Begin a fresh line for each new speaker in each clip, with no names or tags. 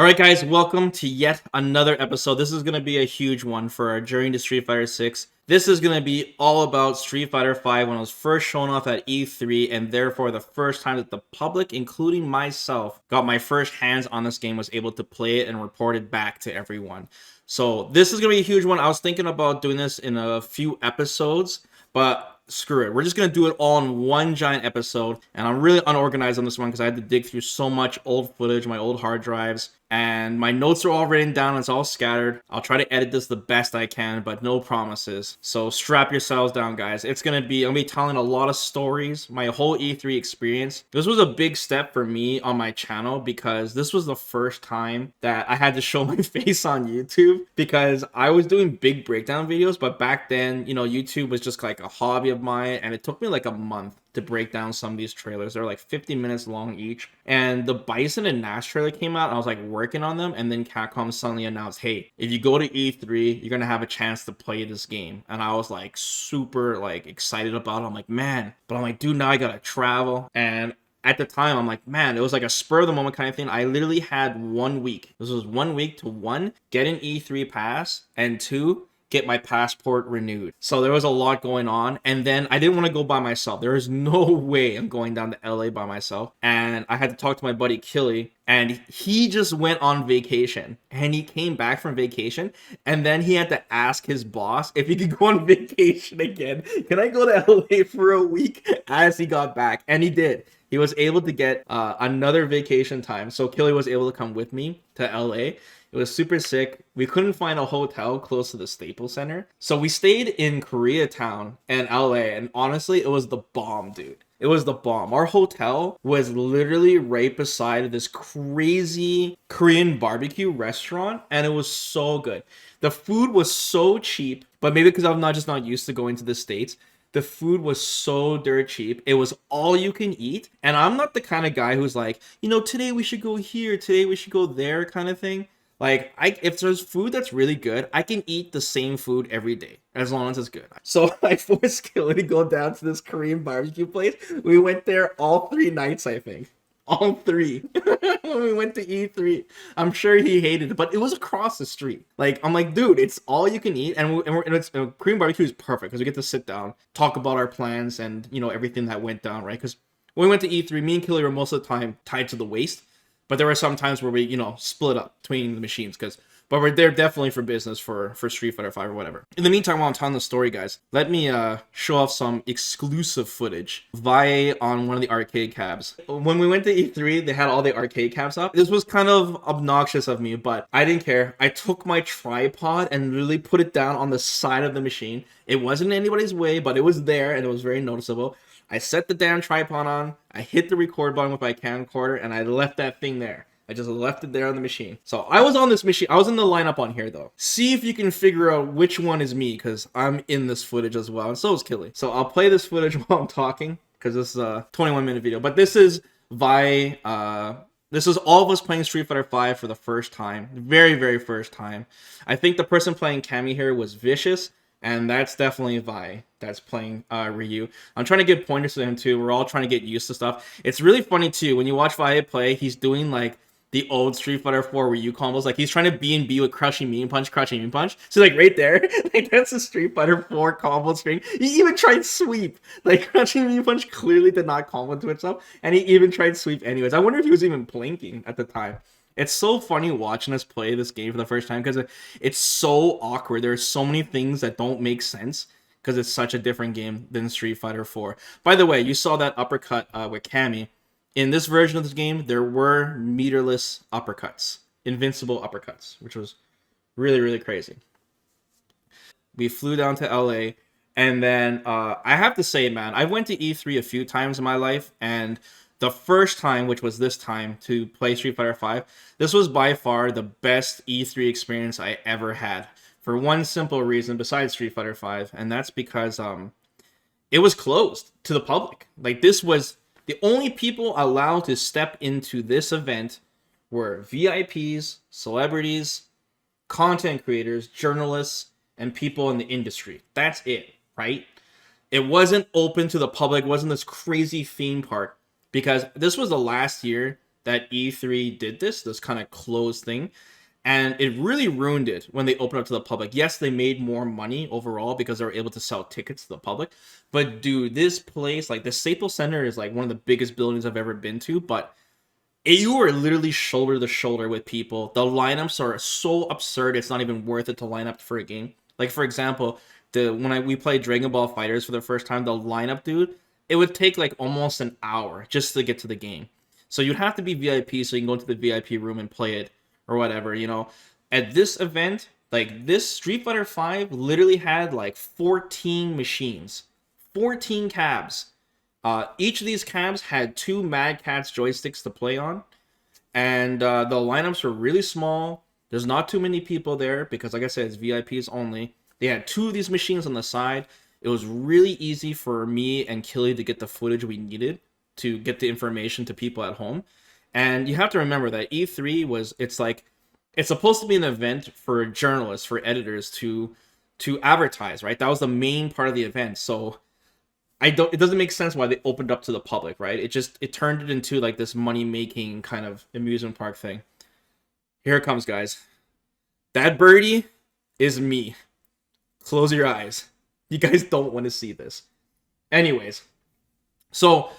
All right, guys, welcome to yet another episode. This is going to be a huge one for our journey to Street Fighter 6. This is going to be all about Street Fighter 5 when it was first shown off at E3, and therefore the first time that the public, including myself, got my first hands on this game, was able to play it and report it back to everyone. So this is going to be a huge one. I was thinking about doing this in a few episodes, but screw it. We're just going to do it all in one giant episode, and I'm really unorganized on this one because I had to dig through so much old footage, my old hard drives, and my notes are all written down. It's all scattered. I'll try to edit this the best I can, but no promises. So strap yourselves down, guys. I'm gonna be telling a lot of stories, my whole E3 experience. This was a big step for me on my channel because this was the first time that I had to show my face on YouTube, because I was doing big breakdown videos, but back then, YouTube was just like a hobby of mine, and it took me like a month to break down some of these trailers. They're like 50 minutes long each. And the Bison and Nash trailer came out, and I was like working on them, and then Capcom suddenly announced, hey, if you go to E3, you're gonna have a chance to play this game. And I was like super like excited about it. I'm like, man, but I'm like, dude, now I gotta travel. And at the time, I'm like, man, it was like a spur of the moment kind of thing. I literally had 1 week. This was 1 week to one, get an E3 pass, and two, get my passport renewed. So there was a lot going on, and then I didn't want to go by myself. There is no way I'm going down to LA by myself, and I had to talk to my buddy Killy, and he just went on vacation, and he came back from vacation, and then he had to ask his boss if he could go on vacation again. Can I go to LA for a week? As he got back, and he did. He was able to get another vacation time, so Killy was able to come with me to LA. It was super sick. We couldn't find a hotel close to the Staples Center, so we stayed in Koreatown and LA, and honestly, it was the bomb, dude. It was the bomb. Our hotel was literally right beside this crazy Korean barbecue restaurant, and it was so good. The food was so cheap, but maybe because I'm not used to going to the States, the food was so dirt cheap. It was all you can eat, and I'm not the kind of guy who's like, today we should go here, today we should go there kind of thing. Like, if there's food that's really good, I can eat the same food every day, as long as it's good. So I forced Kelly to go down to this Korean barbecue place. We went there all 3 nights, I think. All 3. When we went to E3. I'm sure he hated it, but it was across the street. Like, I'm like, dude, it's all you can eat. And Korean barbecue is perfect, because we get to sit down, talk about our plans, and, everything that went down, right? Because when we went to E3, me and Kelly were most of the time tied to the waist. But there were some times where we, split up between the machines, but we're there definitely for business for Street Fighter 5 or whatever. In the meantime, while I'm telling the story, guys, let me show off some exclusive footage via on one of the arcade cabs. When we went to E3, they had all the arcade cabs up. This was kind of obnoxious of me, but I didn't care. I took my tripod and literally put it down on the side of the machine. It wasn't in anybody's way, but it was there, and it was very noticeable. I set the damn tripod on, I hit the record button with my camcorder, and I left that thing there. I just left it there on the machine. So I was on this machine. I was in the lineup on here, though. See if you can figure out which one is me, because I'm in this footage as well, and so is Killy. So I'll play this footage while I'm talking, because this is a 21-minute video. But this is this is all of us playing Street Fighter 5 for the first time. Very, very first time. I think the person playing Cammy here was Vicious, and that's definitely Vi that's playing Ryu. I'm trying to give pointers to him too. We're all trying to get used to stuff. It's really funny too. When you watch Vi play, he's doing like the old Street Fighter 4 Ryu combos. Like, he's trying to B&B with crushing mean punch. So like right there, like that's a Street Fighter 4 combo string. He even tried sweep. Like, crushing mean punch clearly did not combo to itself, and he even tried sweep anyways. I wonder if he was even blinking at the time. It's so funny watching us play this game for the first time, because it's so awkward. There's so many things that don't make sense, because it's such a different game than Street Fighter 4. By the way, you saw that uppercut with Cammy. In this version of this game, there were meterless uppercuts. Invincible uppercuts, which was really, really crazy. We flew down to LA, and then I have to say, man, I went to E3 a few times in my life, and the first time, which was this time, to play Street Fighter 5, this was by far the best E3 experience I ever had. For one simple reason, besides Street Fighter 5, and that's because it was closed to the public. Like, this was the only people allowed to step into this event were VIPs, celebrities, content creators, journalists, and people in the industry. That's it, right? It wasn't open to the public. It wasn't this crazy theme park, because this was the last year that E3 did this kind of closed thing, and it really ruined it when they opened up to the public. Yes, they made more money overall because they were able to sell tickets to the public, but dude, this place, like the Staples Center, is like one of the biggest buildings I've ever been to, but you are literally shoulder to shoulder with people. The lineups are so absurd; it's not even worth it to line up for a game. Like for example, we played Dragon Ball Fighters for the first time, the lineup, dude, it would take like almost an hour just to get to the game. So you'd have to be VIP so you can go to the VIP room and play it or whatever, you know. At this event, like this Street Fighter 5 literally had like 14 machines, 14 cabs. Each of these cabs had 2 Mad Catz joysticks to play on, and the lineups were really small. There's not too many people there because, like I said, it's VIPs only. They had 2 of these machines on the side. It was really easy for me and Killy to get the footage we needed to get the information to people at home. And you have to remember that E3 it's supposed to be an event for journalists, for editors to advertise, right? That was the main part of the event. So it doesn't make sense why they opened up to the public, right? It turned it into like this money-making kind of amusement park thing. Here it comes, guys. That birdie is me. Close your eyes. You guys don't want to see this. Anyways, so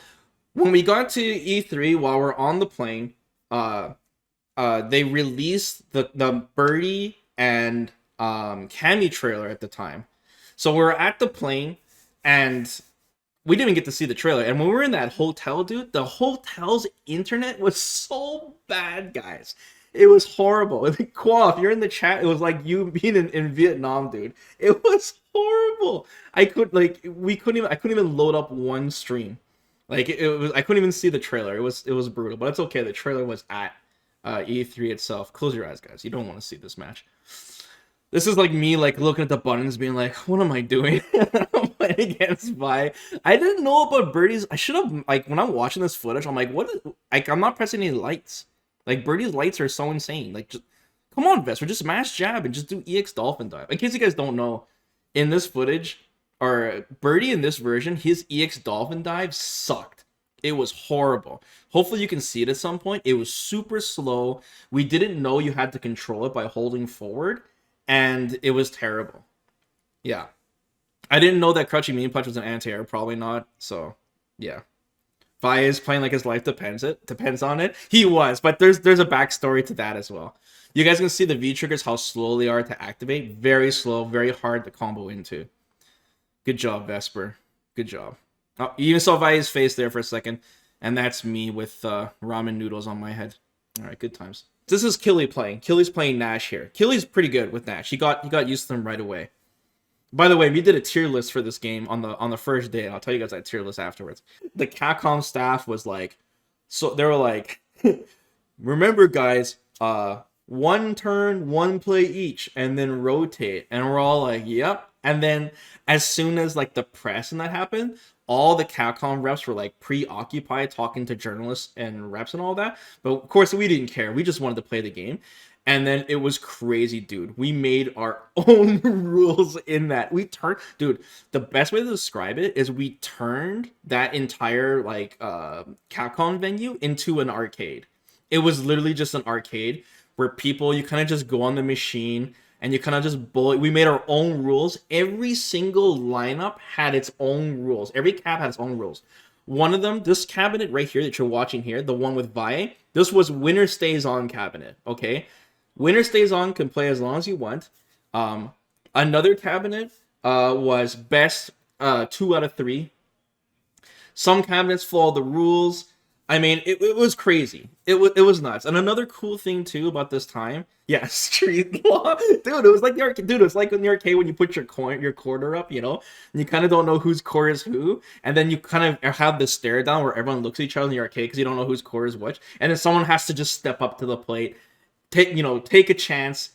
when we got to E3, while we're on the plane, they released the birdie and Cammy trailer at the time. So we were at the plane, and we didn't even get to see the trailer. And when we were in that hotel, dude, the hotel's internet was so bad, guys. It was horrible. Qua, if you're in the chat, it was like you being in Vietnam, dude. It was horrible. I couldn't even load up one stream. Like I couldn't even see the trailer. It was brutal, but it's okay. The trailer was at E3 itself. Close your eyes, guys. You don't want to see this match. This is like me, like looking at the buttons, being like, "What am I doing?" I'm playing against Vi. I didn't know about Birdie's. I should have, like, when I'm watching this footage, I'm like, "What is?" Like, I'm not pressing any lights. Like, Birdie's lights are so insane. Like, just come on, Vesper, just mash jab and just do EX Dolphin Dive. In case you guys don't know, in this footage, or Birdie in this version, his EX Dolphin Dive sucked. It was horrible. Hopefully you can see it at some point. It was super slow. We didn't know you had to control it by holding forward, and it was terrible. Yeah. I didn't know that Crouching Mean Punch was an anti-air. Probably not. So, yeah. Vi is playing like his life depends on it. He was, but there's a backstory to that as well. You guys can see the V triggers, how slow they are to activate. Very slow, very hard to combo into. Good job, Vesper. Good job. Oh, you even saw Vi's face there for a second, and that's me with ramen noodles on my head. All right, good times. This is Killy playing. Killy's playing Nash here. Killy's pretty good with Nash. He got used to them right away. By the way, we did a tier list for this game on the first day, and I'll tell you guys that tier list afterwards. The Capcom staff was like, so they were like, remember guys, one turn, one play each, and then rotate. And we're all like, yep. And then as soon as like the press and that happened, all the Capcom reps were like preoccupied talking to journalists and reps and all that. But of course, we didn't care. We just wanted to play the game. And then it was crazy, dude. We made our own rules in that. Dude, the best way to describe it is we turned that entire like Capcom venue into an arcade. It was literally just an arcade where you kind of just go on the machine and you kind of just bullet. We made our own rules. Every single lineup had its own rules. Every cab had its own rules. One of them, this cabinet right here that you're watching here, the one with Vi, this was winner stays on cabinet, okay? Winner stays on, can play as long as you want. Another cabinet was best 2 out of 3. Some cabinets follow the rules. I mean, it was crazy. It was nuts. And another cool thing too about this time, yeah, street law, dude. It was like the arcade. Dude, it was like in the arcade when you put your quarter up, you know, and you kind of don't know whose core is who, and then you kind of have this stare down where everyone looks at each other in the arcade because you don't know whose core is which, and then someone has to just step up to the plate, take a chance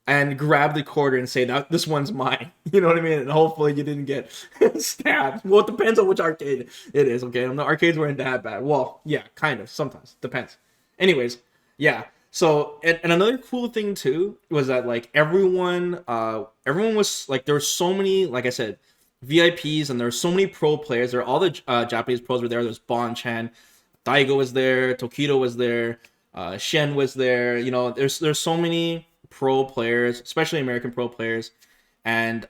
and grab the quarter and say that this one's mine. You know what I mean? And hopefully you didn't get stabbed. Well, it depends on which arcade it is, okay? The arcades weren't that bad. Well, yeah, kind of. Sometimes. Depends. Anyways, yeah. So, and another cool thing too was that like everyone was like, there were so many, like I said, VIPs, and there were so many pro players. All the Japanese pros were there. There's Bon Chan, Daigo was there, Tokido was there, Shen was there. You know, there's so many pro players, especially American pro players, and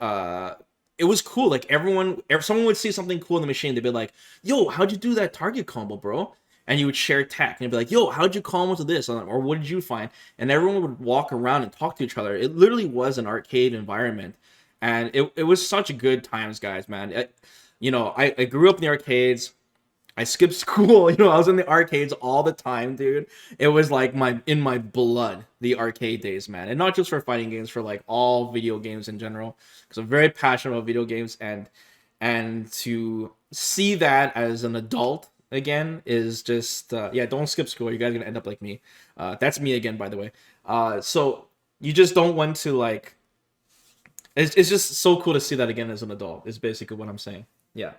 it was cool. Like if someone would see something cool in the machine, they'd be like, "Yo, how'd you do that target combo, bro?" And you would share tech, and you'd be like, "Yo, how'd you combo to this?" Or "What did you find?" And everyone would walk around and talk to each other. It literally was an arcade environment, and it was such good times, guys, man. You know, I grew up in the arcades. I skipped school, you know, I was in the arcades all the time, dude. It was like in my blood, the arcade days, man. And not just for fighting games, for like all video games in general. Because I'm very passionate about video games, and to see that as an adult again is just yeah, don't skip school. You guys are gonna end up like me. That's me again, by the way. So you just don't want to like it's just so cool to see that again as an adult, is basically what I'm saying. Yeah.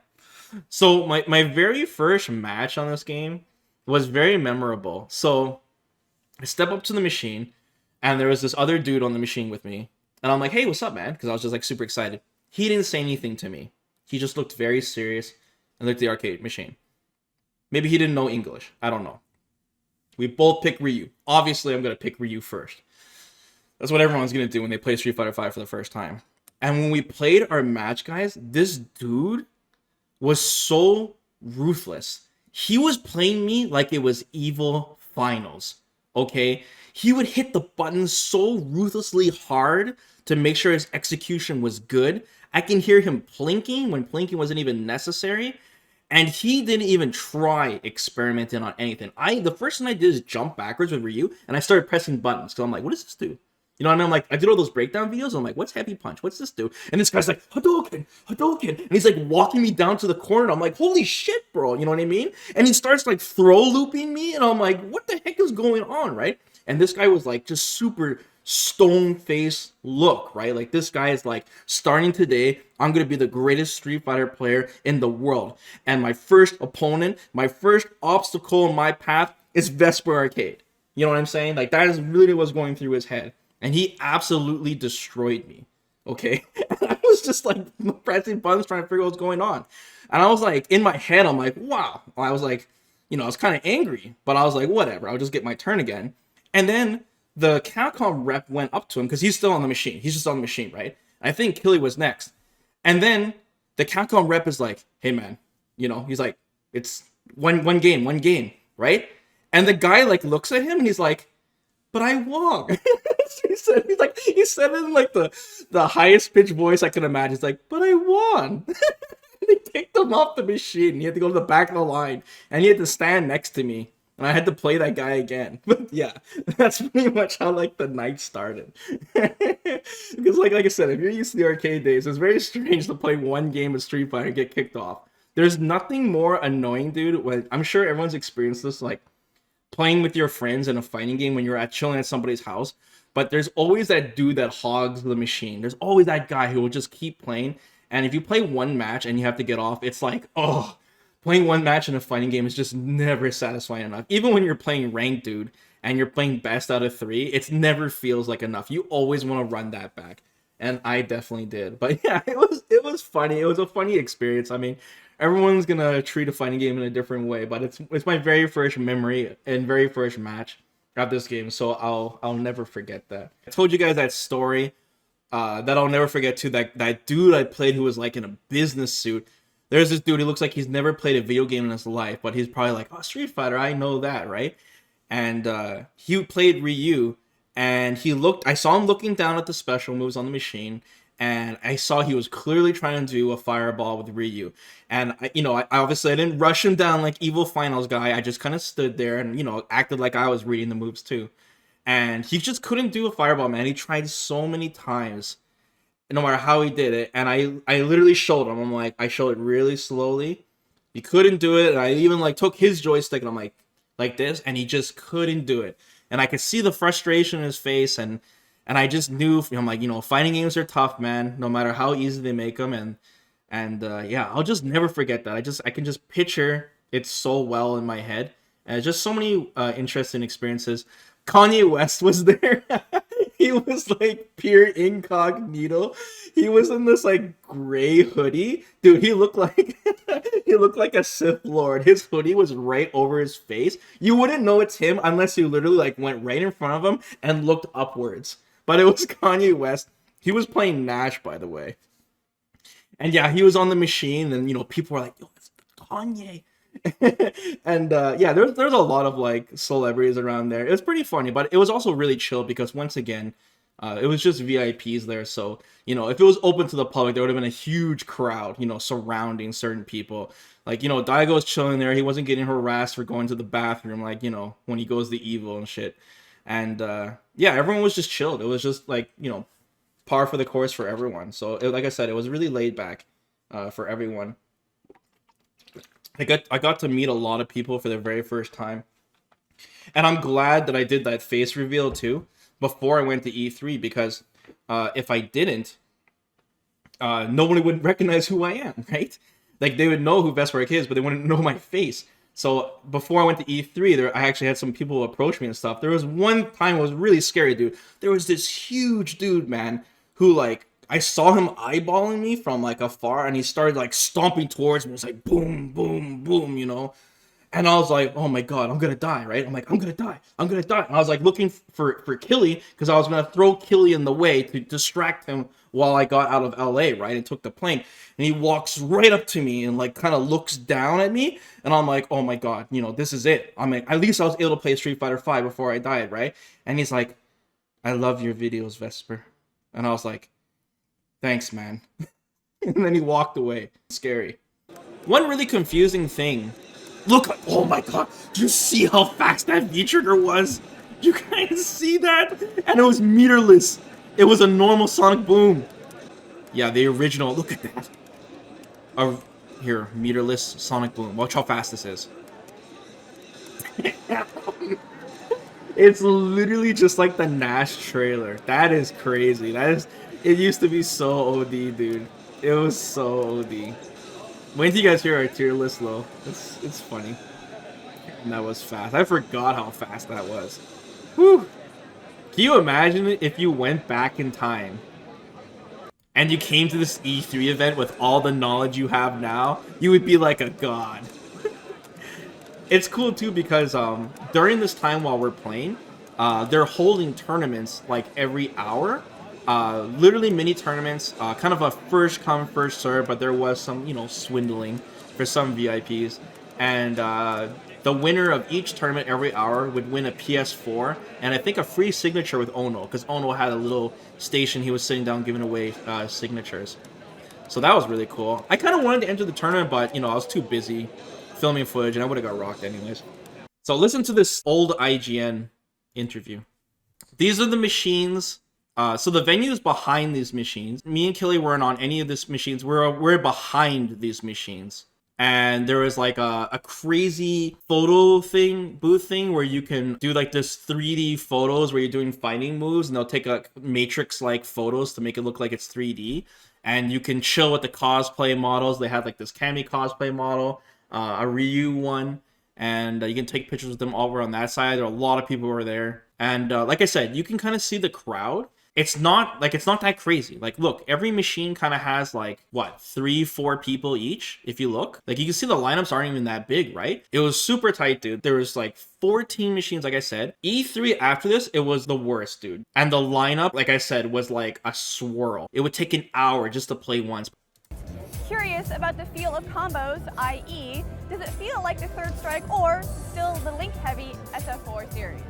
So my very first match on this game was very memorable. So I step up to the machine, and there was this other dude on the machine with me, and I'm like, "Hey, what's up, man?" Because I was just like super excited. He didn't say anything to me. He just looked very serious and looked at the arcade machine. Maybe he didn't know English. I don't know. We both picked Ryu. Obviously, I'm gonna pick Ryu first. That's what everyone's gonna do when they play Street Fighter V for the first time. And when we played our match, guys, this dude was so ruthless. He was playing me like it was Evil Finals, okay? He would hit the buttons so ruthlessly hard to make sure his execution was good. I can hear him plinking when plinking wasn't even necessary, and he didn't even try experimenting on anything. The first thing I did is jump backwards with Ryu, and I started pressing buttons, because I'm like, what does this do? You know, and I'm like, I did all those breakdown videos. I'm like, what's heavy punch? What's this do? And this guy's like, Hadouken, Hadouken. And he's like walking me down to the corner. I'm like, holy shit, bro. You know what I mean? And he starts like throw looping me. And I'm like, what the heck is going on, right? And this guy was like just super stone face look, right? Like this guy is like, starting today, I'm going to be the greatest Street Fighter player in the world. And my first opponent, my first obstacle in my path is VesperArcade. You know what I'm saying? Like that is really what's going through his head. And he absolutely destroyed me, okay? And I was just like pressing buttons trying to figure out what's going on. And I was like, in my head, I'm like, wow. I was like, you know, I was kind of angry, but I was like, whatever, I'll just get my turn again. And then the Capcom rep went up to him, because he's still on the machine. He's just on the machine, right? I think Killy was next. And then the Capcom rep is like, hey man, you know, he's like, it's one game, right? And the guy like looks at him and he's like, but I won. He said it in like the highest pitched voice I could imagine. He's like, but I won. They kicked him off the machine. He had to go to the back of the line, and he had to stand next to me, and I had to play that guy again. But yeah, that's pretty much how like the night started. Because like I said, if you're used to the arcade days, it's very strange to play one game of Street Fighter and get kicked off. There's nothing more annoying, dude. When I'm sure everyone's experienced this, like playing with your friends in a fighting game when you're chilling at somebody's house, but there's always that dude that hogs the machine. There's always that guy who will just keep playing, and if you play one match and you have to get off, it's like, oh, playing one match in a fighting game is just never satisfying enough. Even when you're playing ranked, dude, and you're playing best out of 3, it never feels like enough. You always want to run that back, and I definitely did. But yeah, it was funny. It was a funny experience. I mean, everyone's gonna treat a fighting game in a different way, but it's my very first memory and very first match of this game, so I'll never forget that. I told you guys that story that I'll never forget too. That dude I played who was like in a business suit. There's this dude. He looks like he's never played a video game in his life, but he's probably like, oh, Street Fighter, I know that, right? And he played Ryu, and I saw him looking down at the special moves on the machine. And I saw he was clearly trying to do a fireball with Ryu. And, I obviously I didn't rush him down like Evil Finals guy. I just kind of stood there and, acted like I was reading the moves too. And he just couldn't do a fireball, man. He tried so many times, no matter how he did it. And I literally showed him. I'm like, I showed it really slowly. He couldn't do it. And I even like took his joystick and I'm like this. And he just couldn't do it. And I could see the frustration in his face, and I just knew, I'm like, fighting games are tough, man, no matter how easy they make them. And yeah, I'll just never forget that. I can just picture it so well in my head. And just so many interesting experiences. Kanye West was there. he was like pure incognito. He was in this like gray hoodie. Dude, he looked like he looked like a Sith Lord. His hoodie was right over his face. You wouldn't know it's him unless you literally like went right in front of him and looked upwards. But it was Kanye West. He was playing Nash, by the way. And yeah, he was on the machine, and you know, people were like, "Yo, it's Kanye." And yeah, there's a lot of like celebrities around there. It was pretty funny, but it was also really chill because once again, it was just VIPs there. So you know, if it was open to the public, there would have been a huge crowd, you know, surrounding certain people. Like, you know, Daigo was chilling there. He wasn't getting harassed for going to the bathroom, like, you know, when he goes the evil and shit. And yeah, everyone was just chilled. It was just like, you know, par for the course for everyone. So like I said, it was really laid back for everyone. I got to meet a lot of people for the very first time, and I'm glad that I did that face reveal too before I went to E3, because if I didn't, nobody would recognize who I am, right? Like, they would know who VesperArcade is, but they wouldn't know my face. So before I went to E3, I actually had some people approach me and stuff. There was one time it was really scary, dude. There was this huge dude, man, who like, I saw him eyeballing me from like afar, and he started like stomping towards me. It was like boom, boom, boom, you know. And I was like, oh my god, I'm gonna die, right? I'm like, I'm gonna die. And I was like looking for Killy, because I was gonna throw Killy in the way to distract him while I got out of LA, right? And took the plane. And he walks right up to me and like kind of looks down at me. And I'm like, oh my god, you know, this is it. I'm like, at least I was able to play Street Fighter 5 before I died, right? And he's like, I love your videos, Vesper. And I was like, thanks, man. And then he walked away. Scary. One really confusing thing. Look, oh my god, do you see how fast that V-trigger was? You guys see that? And it was meterless. It was a normal sonic boom. Yeah, the original, look at that. Here, meterless sonic boom. Watch how fast this is. It's literally just like the Nash trailer. That is crazy. It used to be so OD, dude. It was so OD. Wait till you guys hear our tier list, though. It's funny. And that was fast. I forgot how fast that was. Whew. Can you imagine it if you went back in time and you came to this E3 event with all the knowledge you have now? You would be like a god. It's cool too because during this time while we're playing, they're holding tournaments like every hour. Literally mini tournaments, kind of a first come first serve, but there was some, you know, swindling for some VIPs. And the winner of each tournament every hour would win a PS4 and I think a free signature with Ono, because Ono had a little station he was sitting down giving away signatures. So that was really cool. I kind of wanted to enter the tournament, but you know, I was too busy filming footage and I would have got rocked anyways. So listen to this old IGN interview. These are the machines. So the venues behind these machines. Me and Killy weren't on any of these machines. We're behind these machines. And there was like a crazy photo booth thing where you can do like this 3D photos where you're doing fighting moves, and they'll take a matrix-like photos to make it look like it's 3D. And you can chill with the cosplay models. They had like this Cammy cosplay model, a Ryu one, and you can take pictures with them all over on that side. There are a lot of people who were there. And like I said, you can kind of see the crowd. It's not that crazy. Like, look, every machine kind of has like, what, 3-4 people each, if you look. Like, you can see the lineups aren't even that big, right? It was super tight, dude. There was like 14 machines, like I said. E3 after this, it was the worst, dude. And the lineup, like I said, was like a swirl. It would take an hour just to play once.
Curious about the feel of combos, i.e., does it feel like the Third Strike or still the Link-heavy SF4 series?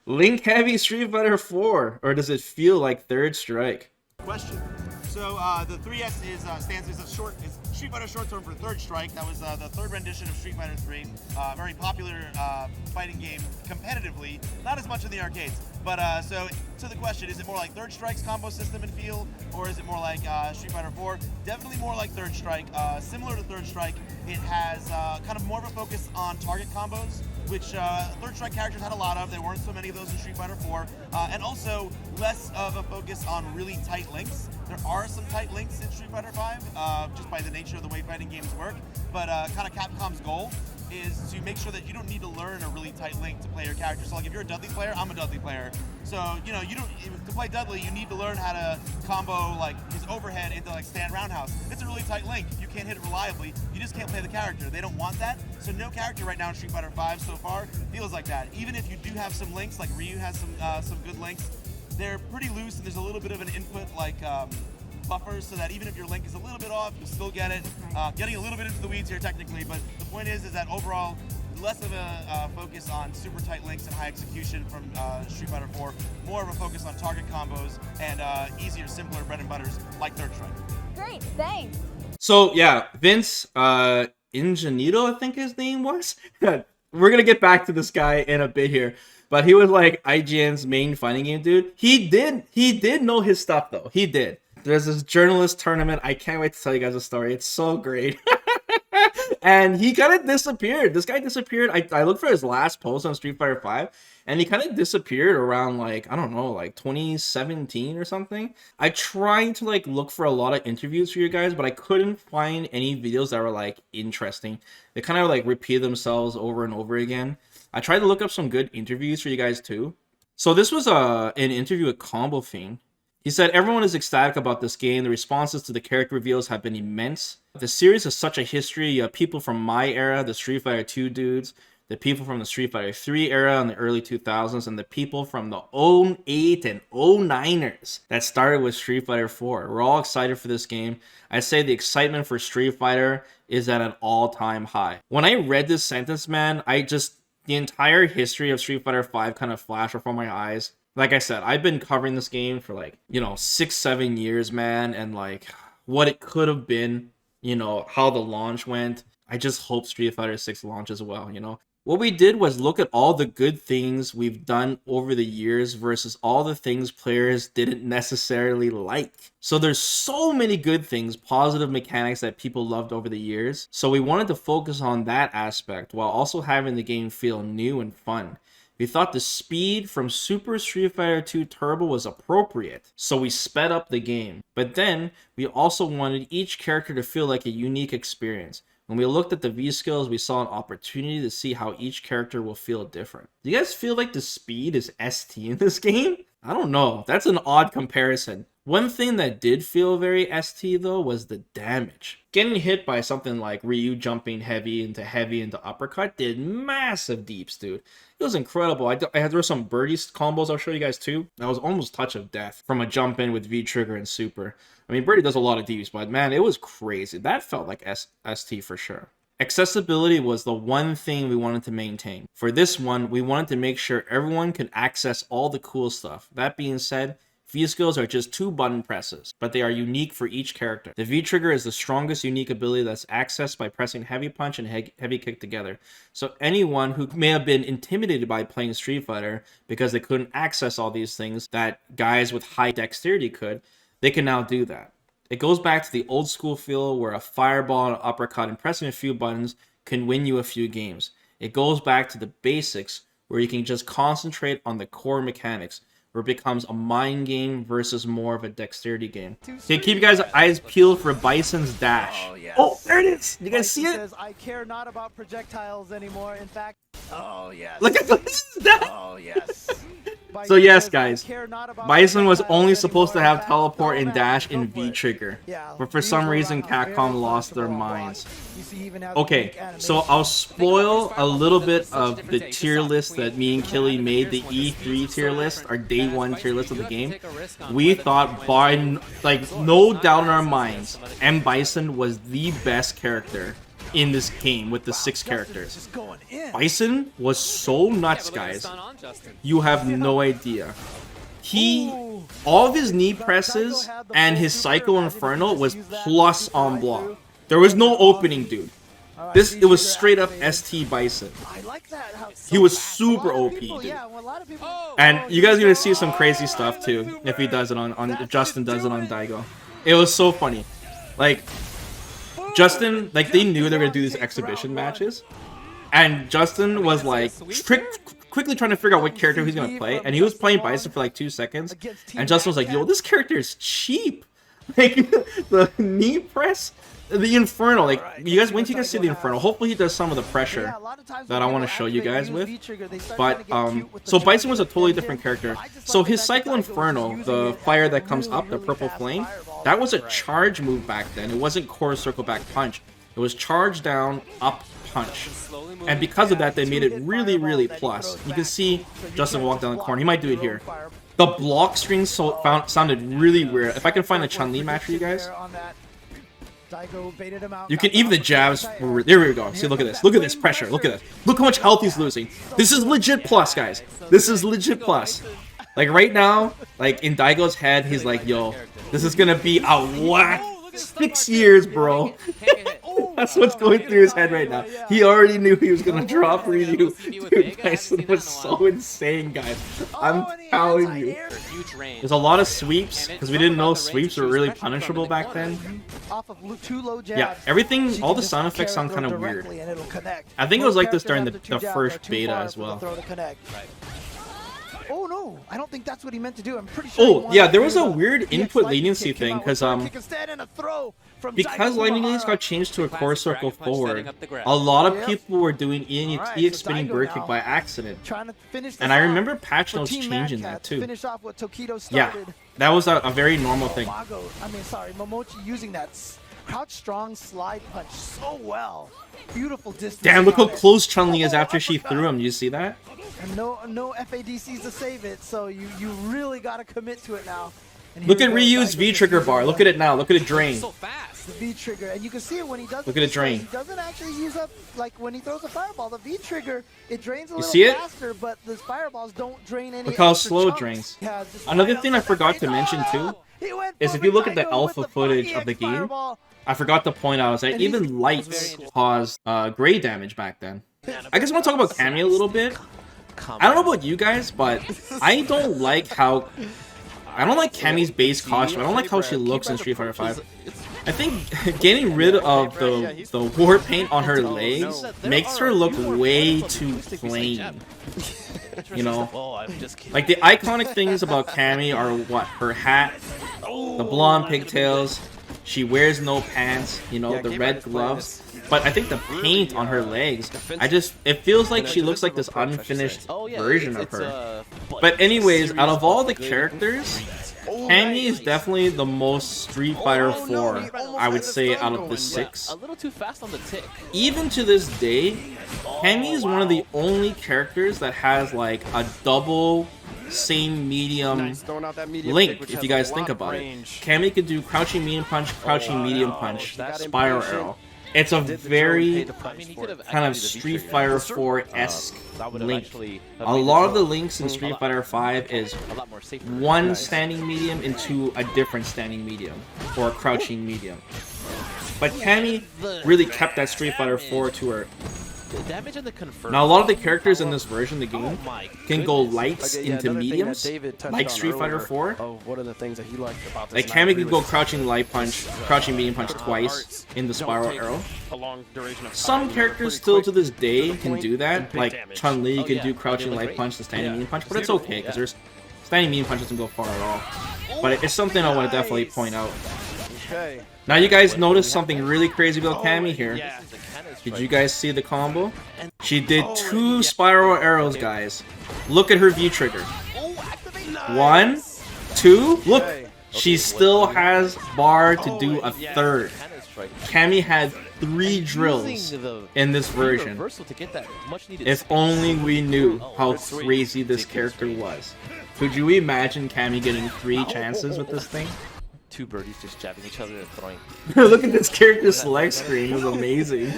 Link heavy Street Fighter 4, or does it feel like Third Strike?
Question. So the 3S stands as Street Fighter short term for Third Strike. That was the third rendition of Street Fighter 3. Very popular fighting game competitively, not as much in the arcades. But so to the question, is it more like Third Strike's combo system and feel, or is it more like Street Fighter 4? Definitely more like Third Strike. Similar to Third Strike, it has kind of more of a focus on target combos, which Third Strike characters had a lot of. There weren't so many of those in Street Fighter 4. And also less of a focus on really tight links. There are some tight links in Street Fighter 5, just by the nature of the way fighting games work. But kind of Capcom's goal is to make sure that you don't need to learn a really tight link to play your character. So like if you're a Dudley player, I'm a Dudley player. So, you know, to play Dudley, you need to learn how to combo like his overhead into like stand roundhouse. It's a really tight link. You can't hit it reliably. You just can't play the character. They don't want that. So no character right now in Street Fighter V so far feels like that. Even if you do have some links, like Ryu has some good links, they're pretty loose and there's a little bit of an input like buffers, so that even if your link is a little bit off, you still get it. Getting a little bit into the weeds here technically, but the point is that overall, less of a focus on super tight links and high execution from Street Fighter 4, more of a focus on target combos and easier, simpler bread and butters like Third Strike.
Great, thanks.
So yeah, Vince Ingenito, I think his name was. We're gonna get back to this guy in a bit here, but he was like IGN's main fighting game dude. He did know his stuff though. He did. There's this journalist tournament. I can't wait to tell you guys a story. It's so great. And he kind of disappeared. This guy disappeared. I looked for his last post on Street Fighter 5, and he kind of disappeared around like, I don't know, like 2017 or something. I tried to like look for a lot of interviews for you guys, but I couldn't find any videos that were like interesting. They kind of like repeat themselves over and over again. I tried to look up some good interviews for you guys too. So this was an interview with Combo Fiend. He said, everyone is ecstatic about this game. The responses to the character reveals have been immense. The series has such a history. You have people from my era, the Street Fighter 2 dudes, the people from the Street Fighter 3 era in the early 2000s, and the people from the 08 and 09ers that started with Street Fighter 4. We're all excited for this game. I say the excitement for Street Fighter is at an all-time high. When I read this sentence, man, the entire history of Street Fighter 5 kind of flashed before my eyes. Like I said, I've been covering this game for like, 6-7 years, man. And like what it could have been, how the launch went. I just hope Street Fighter 6 launches well, What we did was look at all the good things we've done over the years versus all the things players didn't necessarily like. So there's so many good things, positive mechanics that people loved over the years. So we wanted to focus on that aspect while also having the game feel new and fun. We thought the speed from Super Street Fighter 2 Turbo was appropriate, so we sped up the game. But then, we also wanted each character to feel like a unique experience. When we looked at the V-skills, we saw an opportunity to see how each character will feel different. Do you guys feel like the speed is ST in this game? I don't know. That's an odd comparison. One thing that did feel very ST though was the damage. Getting hit by something like Ryu jumping heavy into uppercut did massive deeps, dude. It was incredible. There were some birdie combos I'll show you guys too. That was almost touch of death from a jump in with V trigger and super. I mean, birdie does a lot of deeps, but man, it was crazy. That felt like ST for sure. Accessibility was the one thing we wanted to maintain. For this one, we wanted to make sure everyone could access all the cool stuff. That being said, V-skills are just 2 button presses, but they are unique for each character. The V-trigger is the strongest unique ability that's accessed by pressing heavy punch and heavy kick together. So anyone who may have been intimidated by playing Street Fighter because they couldn't access all these things that guys with high dexterity could, they can now do that. It goes back to the old school feel where a fireball and an uppercut and pressing a few buttons can win you a few games. It goes back to the basics where you can just concentrate on the core mechanics, where it becomes a mind game versus more of a dexterity game. Okay, keep you guys' eyes peeled for Bison's dash.
Oh, yes.
Oh, there it is! You guys see it?
Says, I care not about projectiles anymore. In fact, oh yes.
Look at Bison's dash!
Oh yes.
So yes, guys, Bison was only supposed to have teleport and dash in V-trigger, but for some reason Capcom lost their minds. Okay, so I'll spoil a little bit of the tier list that me and Killy made, the E3 tier list, our day 1 tier list of the game. We thought, by like no doubt in our minds, M. Bison was the best character in this game with the 6 characters. Bison was so nuts, guys. You have no idea. All of his knee presses and his Psycho Inferno was plus on block. There was no opening, dude. It was straight up ST Bison. He was super OP, dude. And you guys are gonna see some crazy stuff too if he does it if Justin does it on Daigo. It was so funny. Like, Justin, like, they knew they were gonna do these exhibition matches, and Justin was like quickly trying to figure out what character he's gonna play, and he was playing Bison for like 2 seconds, and Justin was like, yo, this character is cheap. Like, the knee press, the Inferno, like, you guys, wait till you guys see the Inferno. Hopefully he does some of the pressure that I want to show you guys with. But, so Bison was a totally different character. So his Cycle Inferno, the fire that comes up, the purple flame, that was a charge move back then. It wasn't core circle back punch. It was charge down, up, punch. And because of that, they made it really, really plus. You can see Justin walk down the corner. He might do it here. The block string sounded really weird. If I can find a Chun-Li match for you guys. You can even the jabs. There we go. See, look at this. Look at this pressure. Look at this. Look how much health he's losing. This is legit plus, guys. This is legit plus. Like right now, like in Daigo's head, he's like, yo, this is gonna be a whack 6 years, bro. That's what's going through his head right now. He already knew he was gonna drop Ryu. Dude, Bison was so insane, guys. I'm telling you. There's a lot of sweeps, because we didn't know sweeps were really punishable back then. Yeah, everything, all the sound effects sound kind of weird. I think it was like this during the first beta as well.
Oh no, I don't think that's what he meant to do. I'm pretty sure.
Oh yeah, there was a weird input leniency thing because lightning lanes got changed to a core circle forward. A lot of people were doing EX spinning bird kick by accident, and I remember patch notes changing that too. Yeah, that was a very normal thing.
Momochi using that crouch strong slide punch so well. Beautiful distance.
Damn, look how close Chun-Li is after she threw him. Do you see that?
And no FADCs to save it, so you really got to commit to it now.
Look at Ryu's V-trigger bar. Look at it now. Look at it drain.
The V-trigger, and you can see it when he does.
Look at it drain.
He doesn't actually use up, like when he throws a fireball, the V-trigger, it drains a little faster, but the fireballs don't drain any.
Look how slow it
chunks.
drains.
Yeah,
Another thing I forgot to mention too is if you look at the alpha footage of the game, I forgot to point out is that even lights caused gray damage back then. I guess I want to talk about Cammy a little bit. I don't know about you guys, but I don't like Cammy's base costume. I don't like how she looks in Street Fighter 5. I think getting rid of the war paint on her legs makes her look way too plain. You know? Like the iconic things about Cammy are what? Her hat, the blonde pigtails, she wears no pants, you know, the red gloves. But I think the paint on her legs, it feels like she looks like this unfinished version of her. But anyways, out of all the characters, Cammy is definitely the most Street Fighter 4, I would say, out of the 6. Even to this day, Cammy is one of the only characters that has like a double same medium link, if you guys think about it. Cammy could do crouching medium punch, crouching medium punch, spiral arrow. It's a very kind of Street Fighter 4-esque link. A lot of the links in Street Fighter 5 is one standing medium into a different standing medium, or a crouching medium. But Cammy really kept that Street Fighter 4 to her. Now a lot of the characters in this version of the game can go lights into mediums, like Street Fighter 4. Like Cammy could go crouching light punch, crouching medium punch twice in the spiral arrow. Some characters still to this day can do that, like Chun-Li can do crouching light punch to standing medium punch, but it's okay because there's standing medium punch doesn't go far at all. But it's something I want to definitely point out. Now you guys notice something really crazy about Cammy here. Did you guys see the combo? She did 2 spiral arrows, guys. Look at her V-trigger. 1, 2, look! She still has bar to do a 3rd. Cammy had 3 drills in this version. If only we knew how crazy this character was. Could you imagine Cammy getting 3 chances with this thing?
2 birdies just jabbing each other and throwing.
Look at this character select screen. It was amazing.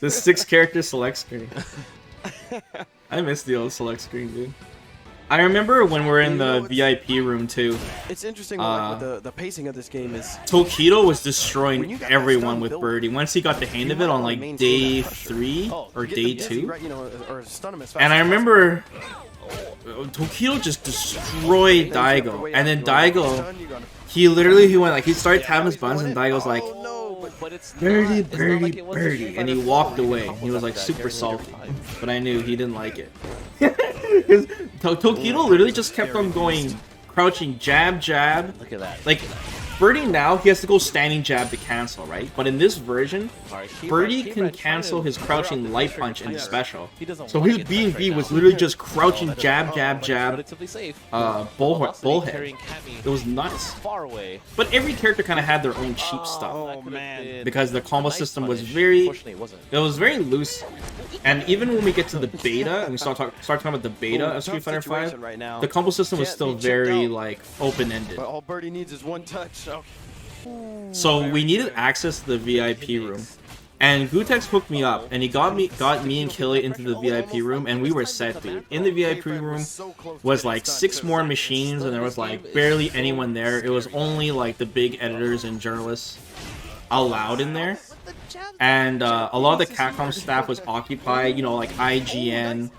This 6 character select screen. I miss the old select screen, dude. I remember when we're in the VIP room too.
It's interesting like, the pacing of this game is.
Tokido was destroying everyone with Birdie. Once he got the hang of it on like day 3 or day 2. And I remember Tokido just destroyed Daigo. And then Daigo, he went like, he started tapping his buttons and Daigo's like, birdie, birdie, birdie. And he walked away. He was like super salty. But I knew he didn't like it. Tokido literally just kept on going, crouching jab, jab.
Look at that.
Like, Birdie now, he has to go standing jab to cancel, right? But in this version, Birdie can cancel his crouching light punch and special. So his B&B was literally just crouching jab, jab, jab, bullhead. It was nuts. But every character kind of had their own cheap stuff.
Oh man.
Because the combo system was very loose. And even when we get to the beta, and we start talking about the beta of Street Fighter V, the combo system was still very, like, open-ended.
But all Birdie needs is one touch.
So we needed access to the VIP room. And Gutex hooked me up, and he got me and Killy into the VIP room, and we were set, dude. In the VIP room was like 6 more machines, and there was like barely anyone there. It was only like the big editors and journalists allowed in there. And a lot of the Capcom staff was occupied, you know, like IGN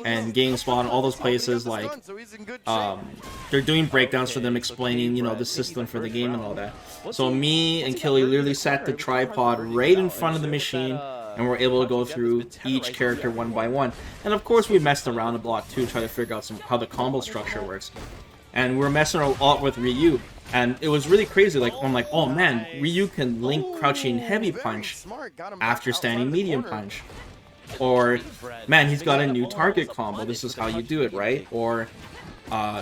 and GameSpot and all those places, like, they're doing breakdowns for them, explaining, you know, the system for the game and all that. So me and Killy literally sat the tripod right in front of the machine, and we're able to go through each character one by one. And of course we messed around a block too, try to figure out how the combo structure works. And we were messing a lot with Ryu, and it was really crazy. Like, I'm like, oh man, Ryu can link crouching heavy punch after standing medium punch. Or, man, he's got a new target combo, this is how you do it, right? Or,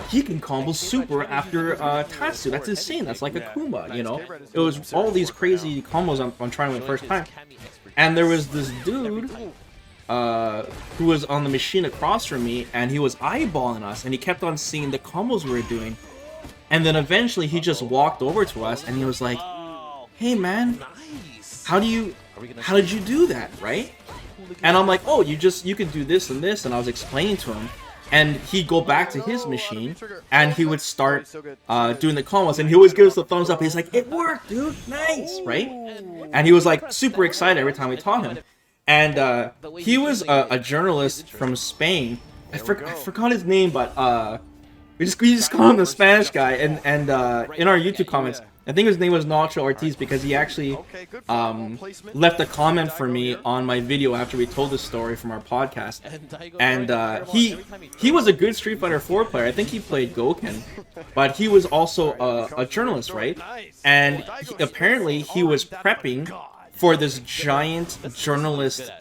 he can combo super after Tatsu, that's insane, that's like a Kuma, you know? It was all these crazy combos I'm trying to win first time. And there was this dude who was on the machine across from me, and he was eyeballing us, and he kept on seeing the combos we were doing. And then eventually he just walked over to us, and he was like, hey man, how did you do that, right? And I'm like, oh, you can do this and this, and I was explaining to him, and he'd go back to his machine, and he would start doing the combos, and he always gives us the thumbs up. He's like, it worked, dude, nice, right? And he was like super excited every time we taught him. And he was a journalist from Spain. I forgot his name, but we just call him the Spanish guy. And in our YouTube comments, I think his name was Nacho Ortiz, because he actually left a comment for me on my video after we told the story from our podcast. And he was a good Street Fighter 4 player. I think he played Gouken, but he was also a journalist, right? And apparently he was prepping for this giant journalist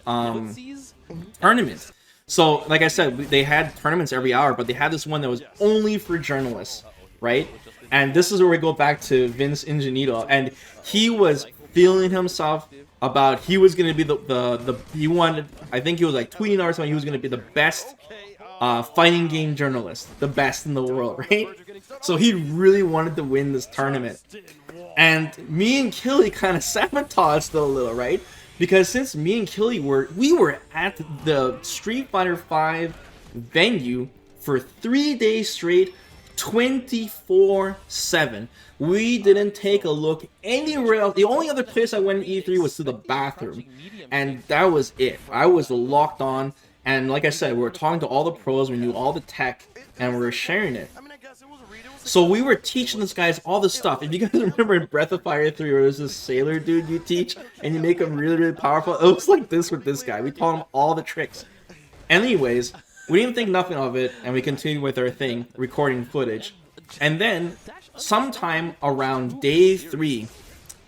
tournament. So, like I said, they had tournaments every hour, but they had this one that was only for journalists, right? And this is where we go back to Vince Ingenito, and he was feeling himself about he was going to be he wanted, I think he was like tweeting or something, he was going to be the best fighting game journalist, the best in the world, right? So he really wanted to win this tournament. And me and Killy kind of sabotaged it a little, right? Because since me and Killy were at the Street Fighter V venue for 3 days straight, 24/7. We didn't take a look anywhere else. The only other place I went in E3 was to the bathroom, and that was it. I was locked on, and like I said, we were talking to all the pros, we knew all the tech, and we were sharing it. So we were teaching these guys all this stuff. If you guys remember in Breath of Fire 3, where there's this sailor dude you teach, and you make him really, really powerful, it was like this with this guy. We taught him all the tricks. Anyways, we didn't think nothing of it, and we continued with our thing, recording footage. And then, sometime around day 3,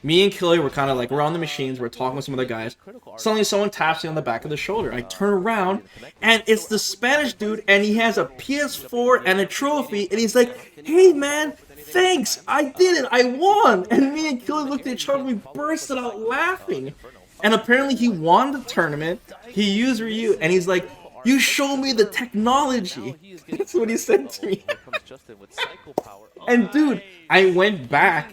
me and Killy were kind of like, we're on the machines, we're talking with some other guys. Suddenly someone taps me on the back of the shoulder. I turn around, and it's the Spanish dude, and he has a PS4 and a trophy, and he's like, hey man, thanks, I did it, I won! And me and Killy looked at each other, and we bursted out laughing. And apparently he won the tournament, he used Ryu, and he's like, you show me the technology. That's what he said to me. And dude, I went back,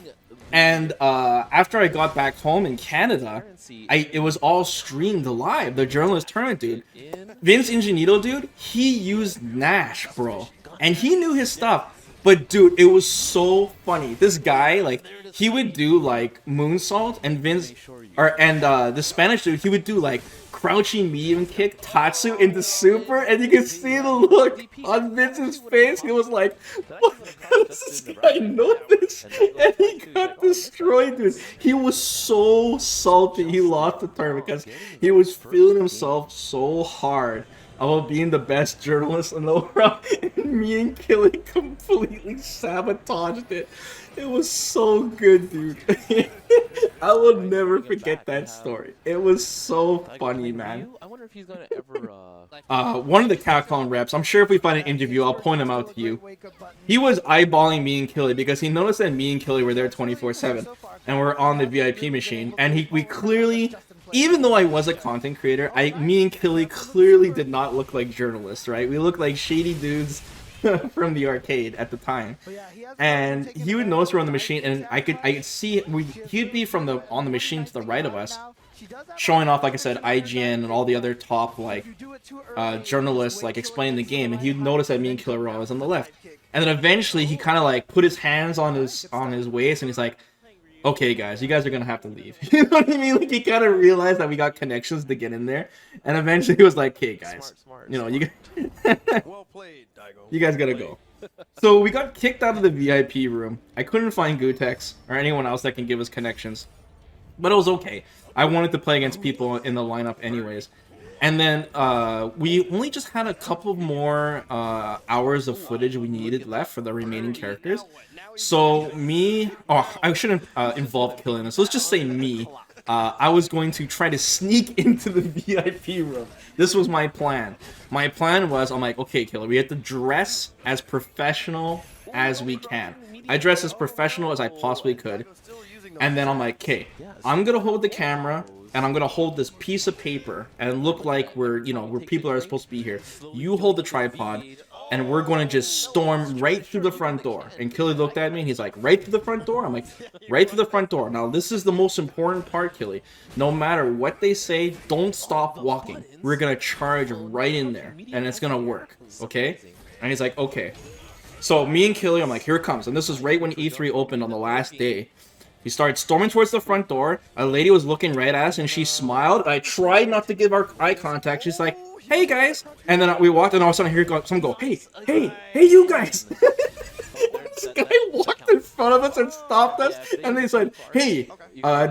and after I got back home in Canada, it was all streamed live. The journalist tournament, dude. Vince Ingenito, dude, he used Nash, bro. And he knew his stuff. But dude, it was so funny. This guy, like, he would do like moonsault, and the Spanish dude, he would do like crouching medium kick Tatsu into super, and you can see the look on Vince's face. He was like, what? How does this guy know this? And he got destroyed, dude. He was so salty he lost the tournament because he was feeling himself so hard about being the best journalist in the world, and me and Killy completely sabotaged it. It was so good, dude. I will never forget that story. It was so funny, man.
I wonder if he's gonna ever.
One of the Capcom reps, I'm sure if we find an interview, I'll point him out to you. He was eyeballing me and Killy because he noticed that me and Killy were there 24/7, and we're on the VIP machine. And we clearly, even though I was a content creator, me and Killy clearly did not look like journalists, right? We looked like shady dudes from the arcade at the time. And he would notice we're on the machine, and I could see he'd be on the machine to the right of us, showing off, like I said, IGN and all the other top like journalists like explaining the game, and he'd notice that me and Killer were always on the left. And then eventually he kind of like put his hands on his waist, and he's like, okay guys, you guys are gonna have to leave. You know what I mean? Like he kind of realized that we got connections to get in there, and eventually he was like, okay guys, you know,
Well played, Daigo.
you guys gotta go. So we got kicked out of the VIP room. I couldn't find Gutex or anyone else that can give us connections, but it was okay. I wanted to play against people in the lineup anyways. And then we only just had a couple more hours of footage we needed left for the remaining characters. So I shouldn't involve killing this. Let's just say me. I was going to try to sneak into the VIP room. This was my plan. My plan was, I'm like, okay, Killer, we have to dress as professional as we can. I dressed as professional as I possibly could. And then I'm like, okay, I'm going to hold the camera, and I'm going to hold this piece of paper and look like we're people are supposed to be here. You hold the tripod, and we're going to just storm right through the front door. And Killy looked at me, and he's like, right through the front door? I'm like, right through the front door. Now, this is the most important part, Killy. No matter what they say, don't stop walking. We're going to charge right in there, and it's going to work, okay? And he's like, okay. So me and Killy, I'm like, here it comes. And this was right when E3 opened on the last day. He started storming towards the front door. A lady was looking right at us, and she smiled. I tried not to give our eye contact. She's like, hey, guys. And then we walked, and all of a sudden, here someone go, hey, you guys. This guy walked in front of us and stopped us, and they said, hey,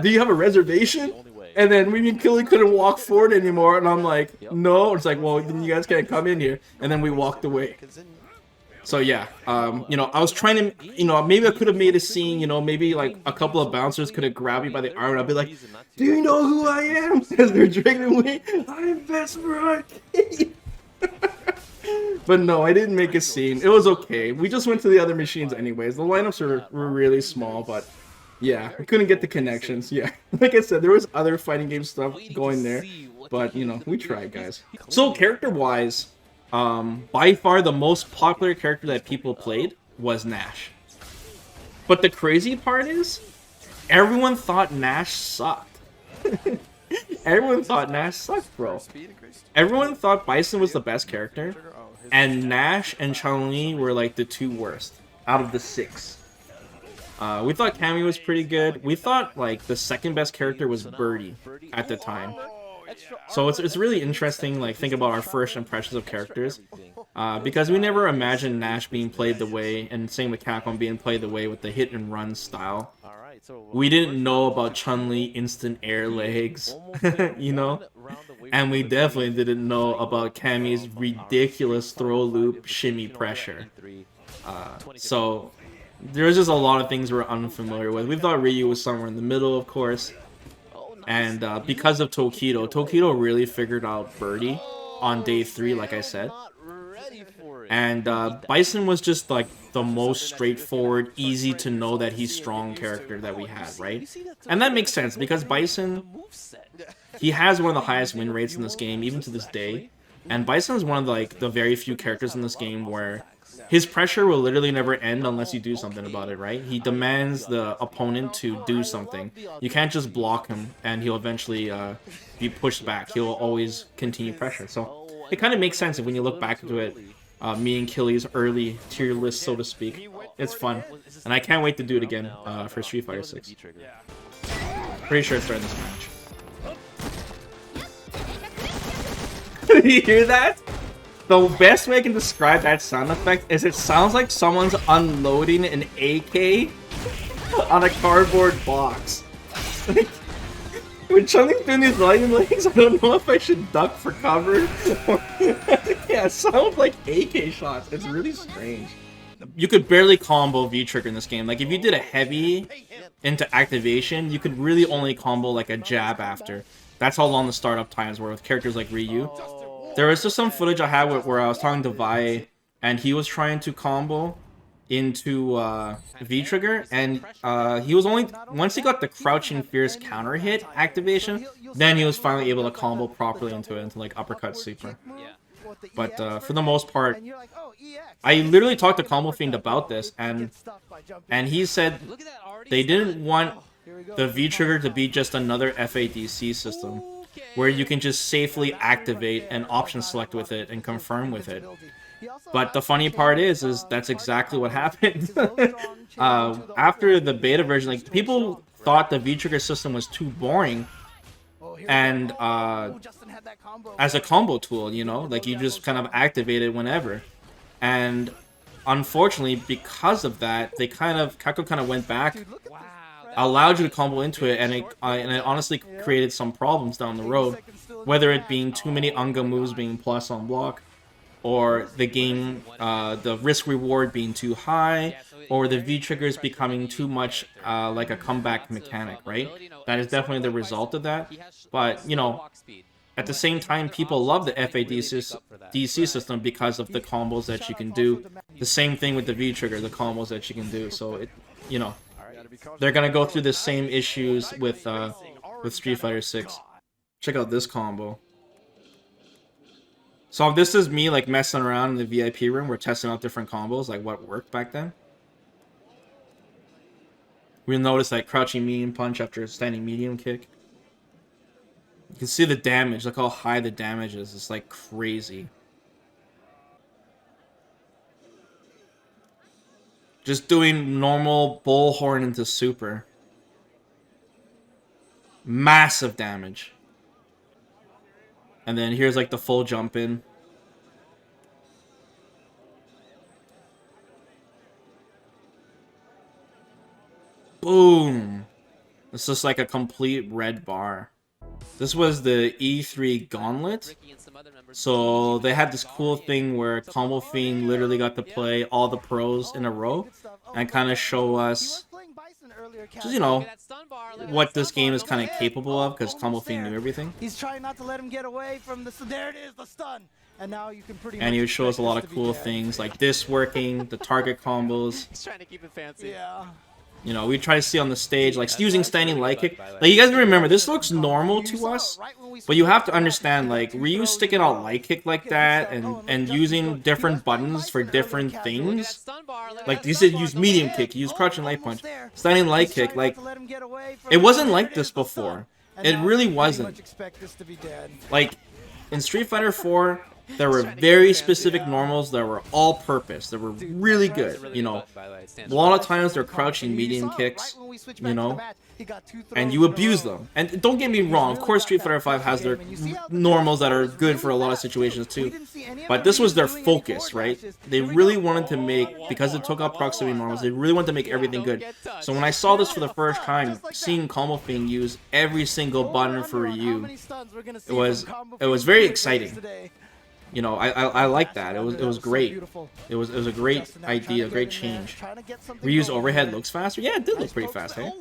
do you have a reservation? And then me and Killy couldn't walk forward anymore, and I'm like, no. It's like, well, then you guys can't come in here. And then we walked away. So yeah, I was trying to, maybe I could have made a scene, maybe like a couple of bouncers could have grabbed me by the arm, and I'd be like, do you know who I am? As they're dragging away, I'm VesperArcade. But no, I didn't make a scene. It was okay. We just went to the other machines anyways. The lineups were really small, but yeah, I couldn't get the connections. Yeah, like I said, there was other fighting game stuff going there, but we tried, guys. So character-wise, by far the most popular character that people played was Nash. But the crazy part is, everyone thought Nash sucked. Everyone thought Nash sucked, bro. Everyone thought Bison was the best character, and Nash and Chun-Li were like the two worst out of the 6. We thought Cammy was pretty good. We thought like the second best character was Birdie at the time. So it's really interesting, like, think about our first impressions of characters, because we never imagined Nash being played the way, and same with Capcom being played the way with the hit and run style. We didn't know about Chun-Li instant air legs, and we definitely didn't know about Cammy's ridiculous throw loop shimmy pressure. So there's just a lot of things we're unfamiliar with. We thought Ryu was somewhere in the middle, of course. And because of Tokido really figured out Birdie on day 3, like I said. And Bison was just like the most straightforward, easy to know that he's strong character that we had, right? And that makes sense because Bison, he has one of the highest win rates in this game, even to this day. And Bison is one of the very few characters in this game where his pressure will literally never end unless you do something about it, right? He demands the opponent to do something. You can't just block him and he'll eventually be pushed back. He'll always continue pressure. So it kind of makes sense if when you look back into it, me and Killy's early tier list, so to speak. It's fun. And I can't wait to do it again for Street Fighter 6. Pretty sure it's during this match. Did you hear that? The best way I can describe that sound effect is it sounds like someone's unloading an AK on a cardboard box. When Chun-Li's doing these lightning legs, I don't know if I should duck for cover. Yeah, it sounds like AK shots. It's really strange. You could barely combo V-Trigger in this game. Like, if you did a heavy into activation, you could really only combo like a jab after. That's how long the startup times were with characters like Ryu. There was just some footage I had where I was talking to Vi, and he was trying to combo into V-Trigger, and he was only, once he got the crouching fierce counter hit activation, then he was finally able to combo properly into like uppercut super. But for the most part, I literally talked to Combo Fiend about this, and he said they didn't want the V-Trigger to be just another FADC system, where you can just safely activate and option select with it and confirm with it. But the funny part is that's exactly what happened. After the beta version, like, people thought the V-Trigger system was too boring, and as a combo tool, you know, like, you just kind of activate it whenever. And unfortunately, because of that, Capcom kind of went back, allowed you to combo into it, and it honestly created some problems down the road, whether it being too many Unga moves being plus on block, or the game, the risk reward being too high, or the V-Triggers becoming too much like a comeback mechanic, right? That is definitely the result of that. But, you know, at the same time, people love the FADC system because of the combos that you can do. The same thing with the V-Trigger, the combos that you can do. So, it, you know, they're going to go through the same issues with Street Fighter 6. Check out this combo. So this is me, like, messing around in the VIP room. We're testing out different combos, like what worked back then. We'll notice that crouching medium punch after a standing medium kick. You can see the damage. Look how high the damage is. It's like crazy. Just doing normal bullhorn into super. Massive damage. And then here's like the full jump in. Boom. It's just like a complete red bar. This was the E3 Gauntlet. So they had this cool thing where Combo Fiend literally got to play all the pros in a row and kind of show us, just, you know, what this game is kind of capable of, because Combo Fiend knew everything.
He's trying not to let him get away from the, there it is, the stun. And now you can pretty much,
and he would show us a lot of cool things like this working, the target combos.
He's trying to keep it fancy.
Yeah.
You know, we try to see on the stage, like, using standing light kick. Like, you guys remember, this looks normal to us, but you have to understand, like, Ryu sticking out light kick like that, and using different buttons for different things. Like, you said use medium kick, use crouching light punch, standing light kick, like, it wasn't like this before. It really wasn't. Like, in Street Fighter 4, there were very specific normals that were all-purpose. That were really good, you know. A lot of times they're crouching medium kicks, you know, and you abuse them. And don't get me wrong, of course Street Fighter 5 has their normals that are good for a lot of situations too. But this was their focus, right? They really wanted to make, because it took out proximity normals, they really wanted to make everything good. So when I saw this for the first time, seeing Combo Fiend use every single button for Ryu, it was very exciting. You know, I like that. It was great. It was a great idea, a great change. Ryu's overhead looks faster. Yeah, it did look pretty fast, hey?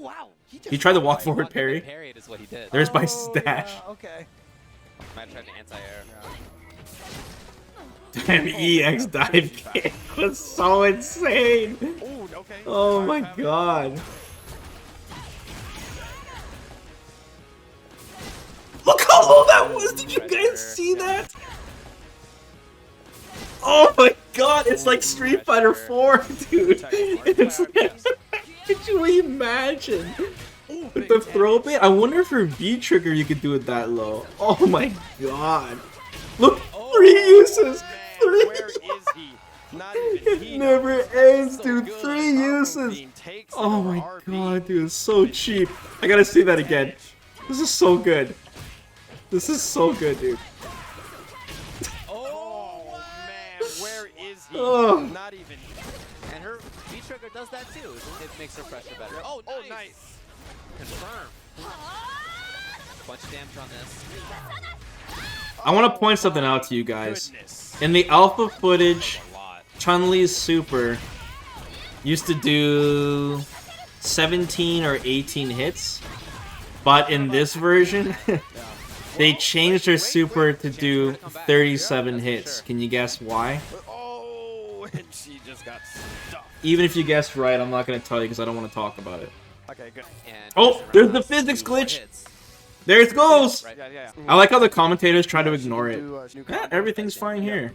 He tried to walk forward parry. There's my stash.
Okay.
Might try to anti-air.
Damn, EX dive kick was so insane. Oh my god. Look how low that was. Did you guys see that? Oh my god, it's like Street Fighter 4, dude. It's like, could you imagine? With the throw bit? I wonder if for V-Trigger you could do it that low. Oh my god. Look, 3 uses. 3. It never ends, dude. 3 uses. Oh my god, dude. It's so cheap. I gotta see that again. This is so good. This is so good, dude.
Oh. Not even. And her V-Trigger does that too. It makes her pressure better. Oh, nice. Confirm. Bunch of damage on this.
I want to point something out to you guys.
Goodness.
In the alpha footage,
A lot.
Chun-Li's super used to do 17 or 18 hits, but in this version, they changed her super to do 37 hits. Can you guess why?
Oh, and she just got stuffed.
Even if you guessed right, I'm not going to tell you because I don't want to talk about it.
Okay, good.
And
Oh, there's the physics glitch! There it goes!
Right.
Yeah.
I like how the commentators try to ignore it.
Do,
Yeah, everything's fine here.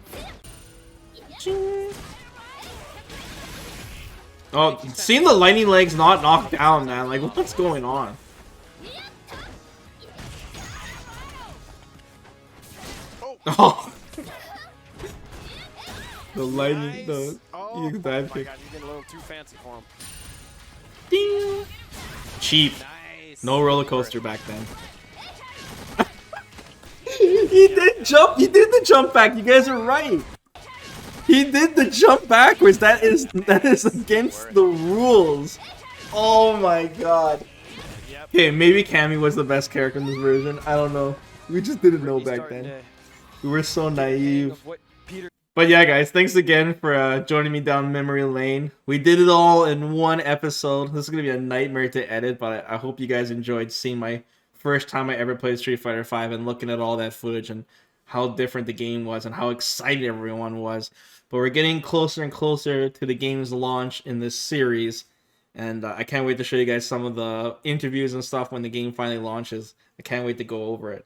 Oh, seeing the lightning legs not knocked down, man. Like, what's going on? Oh. The lightning, the
Oh my
dive
god,
kick.
he's getting a little too fancy for him.
Ding. Cheap.
Nice.
No roller coaster back then. He did jump. He did the jump back. You guys are right. He did the jump backwards. That is against the rules. Oh my god.
Yep.
Okay, maybe Cammy was the best character in this version. I don't know. We just didn't know
He's
back
starting
then.
to
We were so
get the hang
naive.
of what Peter
But yeah, guys, thanks again for joining me down memory lane. We did it all in one episode. This is going to be a nightmare to edit, but I hope you guys enjoyed seeing my first time I ever played Street Fighter V and looking at all that footage and how different the game was and how excited everyone was. But we're getting closer and closer to the game's launch in this series, and I can't wait to show you guys some of the interviews and stuff when the game finally launches. I can't wait to go over it.